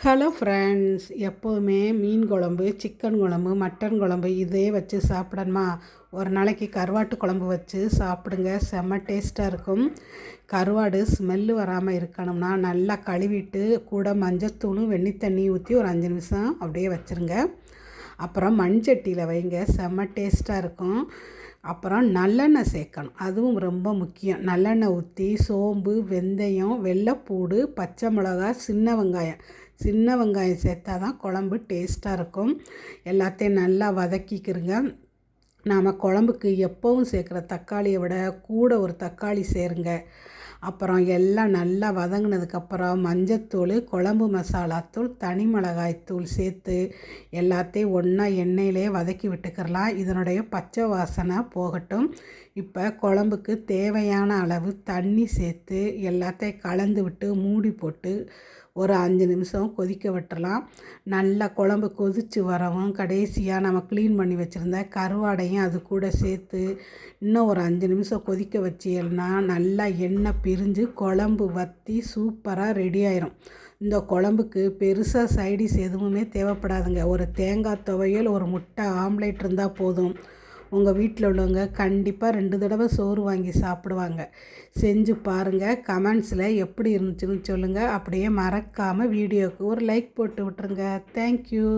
Hello friends, எப்போவுமே மீன் குழம்பு, chicken குழம்பு, மட்டன் குழம்பு இதே வச்சு சாப்பிடணுமா? ஒரு நாளைக்கு கருவாட்டு குழம்பு வச்சு சாப்பிடுங்க. செம்ம டேஸ்ட்டாக இருக்கும். கருவாடு ஸ்மெல்லு வராமல் இருக்கணும்னா நல்லா கழுவிட்டு கூட மஞ்சத்தூளும் வெண்ணி தண்ணி ஊற்றி ஒரு 5 நிமிஷம் அப்படியே வச்சுருங்க. அப்புறம் மண்சட்டியில் வைங்க, செம்ம டேஸ்ட்டாக இருக்கும். அப்புறம் நல்லெண்ணெய் சேர்க்கணும், அதுவும் ரொம்ப முக்கியம். நல்லெண்ணெய் ஊற்றி சோம்பு, வெந்தயம், வெள்ளைப்பூடு, பச்சை மிளகா, சின்ன வெங்காயம் சேர்த்தா தான் குழம்பு டேஸ்ட்டாக இருக்கும். எல்லாத்தையும் நல்லா வதக்கிக்கிறங்க. நாம் குழம்புக்கு எப்போவும் சேர்க்குற தக்காளியை விட கூட ஒரு தக்காளி சேருங்க. அப்புறம் எல்லாம் நல்லா வதங்கினதுக்கப்புறம் மஞ்சத்தூள், குழம்பு மசாலாத்தூள், தனி மிளகாய்த்தூள் சேர்த்து எல்லாத்தையும் ஒன்றா எண்ணெயிலே வதக்கி விட்டுக்கிறலாம். இதனுடைய பச்சை வாசனை போகட்டும். இப்போ குழம்புக்கு தேவையான அளவு தண்ணி சேர்த்து எல்லாத்தையும் கலந்து விட்டு மூடி போட்டு ஒரு 5 நிமிஷம் கொதிக்க விட்டுறலாம். நல்லா குழம்பு கொதித்து வரவும் கடைசியாக நம்ம க்ளீன் பண்ணி வச்சுருந்த கருவாடையும் அது கூட சேர்த்து இன்னும் ஒரு 5 நிமிஷம் கொதிக்க வச்சியல்னா நல்லா எண்ணெய் பிரிஞ்சு குழம்பு வற்றி சூப்பராக ரெடி ஆயிரும். இந்த குழம்புக்கு பெருசாக சைடிஷ் எதுவுமே தேவைப்படாதுங்க. ஒரு தேங்காய் துவையல், ஒரு முட்டை ஆம்லேட் இருந்தால் போதும். உங்கள் வீட்டில் உள்ளவங்க கண்டிப்பாக 2 தடவை சோறு வாங்கி சாப்பிடுவாங்க. செஞ்சு பாருங்கள். கமெண்ட்ஸில் எப்படி இருந்துச்சுன்னு சொல்லுங்கள். அப்படியே மறக்காமல் வீடியோவுக்கு ஒரு லைக் போட்டு விட்டுருங்க. தேங்க்யூ.